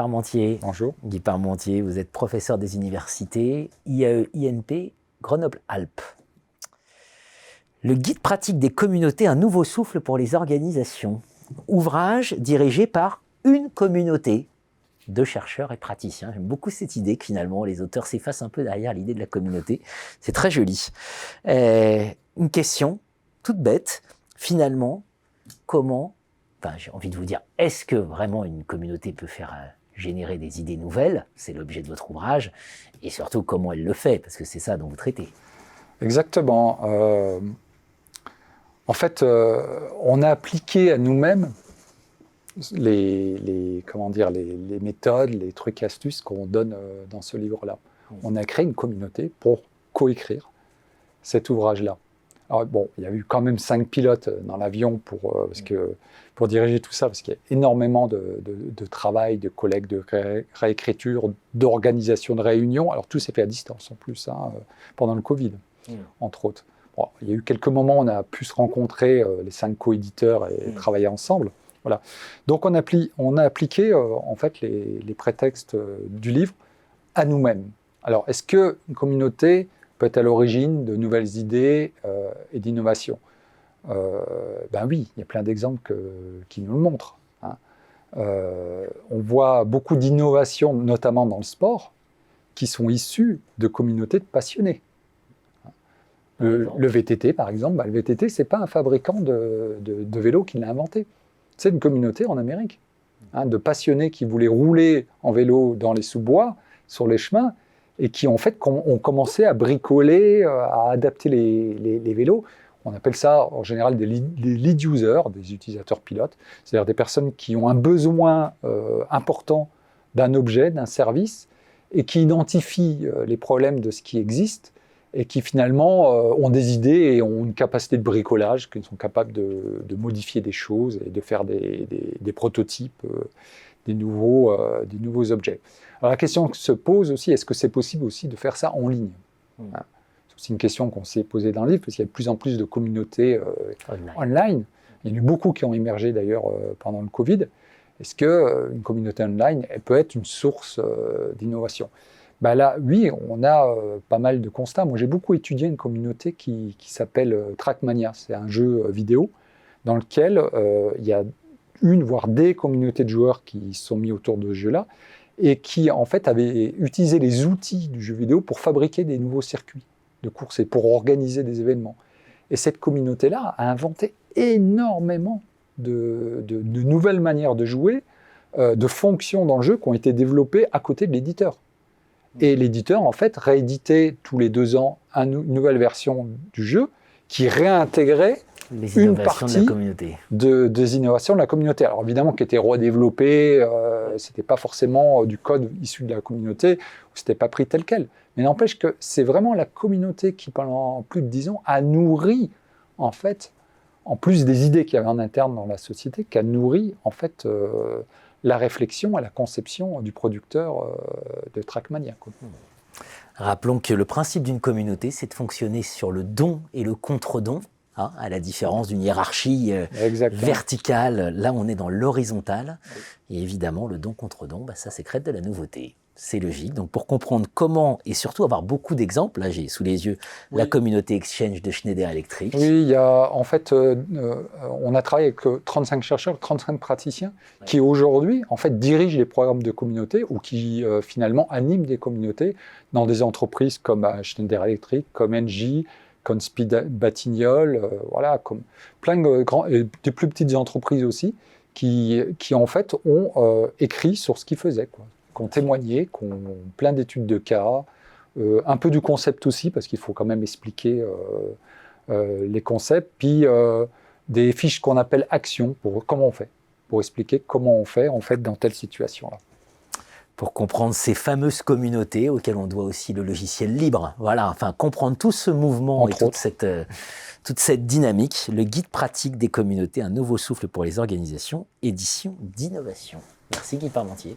Parmentier. Bonjour. Guy Parmentier, vous êtes professeur des universités IAE, INP, Grenoble-Alpes. Le guide pratique des communautés, un nouveau souffle pour les organisations. Ouvrage dirigé par une communauté de chercheurs et praticiens. J'aime beaucoup cette idée que finalement les auteurs s'effacent un peu derrière l'idée de la communauté. C'est très joli. Une question toute bête, finalement, comment, enfin j'ai envie de vous dire, est-ce que vraiment une communauté peut faire générer des idées nouvelles? C'est l'objet de votre ouvrage. Et surtout, comment elle le fait? Parce que c'est ça dont vous traitez. Exactement. En fait, on a appliqué à nous-mêmes les méthodes, les trucs astuces qu'on donne dans ce livre-là. On a créé une communauté pour coécrire cet ouvrage-là. Alors bon, il y a eu quand même 5 pilotes dans l'avion pour diriger tout ça, parce qu'il y a énormément de travail, de collecte, de réécriture, d'organisation de réunions. Alors tout s'est fait à distance en plus, pendant le Covid, entre autres. Bon, il y a eu quelques moments où on a pu se rencontrer, les 5 co-éditeurs, et travailler ensemble. Voilà. Donc on a appliqué en fait les prétextes du livre à nous-mêmes. Alors est-ce qu'une communauté peut être à l'origine de nouvelles idées et d'innovations? Ben oui, il y a plein d'exemples qui nous le montrent. On voit beaucoup d'innovations, notamment dans le sport, qui sont issues de communautés de passionnés. Le VTT, par exemple, le VTT, ce n'est pas un fabricant de vélo qui l'a inventé. C'est une communauté en Amérique, de passionnés qui voulaient rouler en vélo dans les sous-bois, sur les chemins, et qui en fait ont commencé à bricoler, à adapter les vélos. On appelle ça en général des lead users, des utilisateurs pilotes, c'est-à-dire des personnes qui ont un besoin important d'un objet, d'un service, et qui identifient les problèmes de ce qui existe, et qui finalement ont des idées et ont une capacité de bricolage, qui sont capables de modifier des choses et de faire des prototypes, des nouveaux objets. Alors la question que se pose aussi, est-ce que c'est possible aussi de faire ça en ligne? C'est aussi une question qu'on s'est posée dans le livre, parce qu'il y a de plus en plus de communautés online. Il y en a eu beaucoup qui ont émergé d'ailleurs pendant le Covid. Est-ce qu'une communauté online, elle peut être une source d'innovation? Ben là, oui, on a pas mal de constats. Moi, j'ai beaucoup étudié une communauté qui s'appelle Trackmania. C'est un jeu vidéo dans lequel il y a une, voire des communautés de joueurs qui se sont mis autour de ce jeu-là et qui, en fait, avaient utilisé les outils du jeu vidéo pour fabriquer des nouveaux circuits de course et pour organiser des événements. Et cette communauté-là a inventé énormément de nouvelles manières de jouer, de fonctions dans le jeu qui ont été développées à côté de l'éditeur. Et l'éditeur, en fait, rééditait tous les 2 ans une nouvelle version du jeu qui réintégrait une partie des innovations de la communauté. Alors évidemment, qui était redéveloppée, c'était pas forcément du code issu de la communauté, ou c'était pas pris tel quel. Mais n'empêche que c'est vraiment la communauté qui, pendant plus de 10 ans, a nourri, en fait, en plus des idées qu'il y avait en interne dans la société, qui a nourri, en fait, la réflexion et la conception du producteur de Trackmania. Rappelons que le principe d'une communauté, c'est de fonctionner sur le don et le contre-don, à la différence d'une hiérarchie verticale. Là, on est dans l'horizontal. Et évidemment, le don contre don, ça sécrète de la nouveauté. C'est logique. Donc, pour comprendre comment, et surtout avoir beaucoup d'exemples, là, j'ai sous les yeux la communauté Exchange de Schneider Electric. Oui, il y a, en fait, on a travaillé avec 35 chercheurs, 35 praticiens, qui aujourd'hui, en fait, dirigent les programmes de communauté ou qui, finalement, animent des communautés dans des entreprises comme Schneider Electric, comme Engie, comme Speed Batignolles, voilà, comme plein de grands et de plus petites entreprises aussi, qui en fait ont écrit sur ce qu'ils faisaient, qui ont témoigné, qui ont plein d'études de cas, un peu du concept aussi, parce qu'il faut quand même expliquer les concepts, puis des fiches qu'on appelle actions, pour comment on fait, pour expliquer comment on fait en fait dans telle situation-là. Pour comprendre ces fameuses communautés auxquelles on doit aussi le logiciel libre. Voilà, enfin comprendre tout ce mouvement et toute cette dynamique, le guide pratique des communautés, un nouveau souffle pour les organisations, édition d'innovation. Merci Guy Parmentier.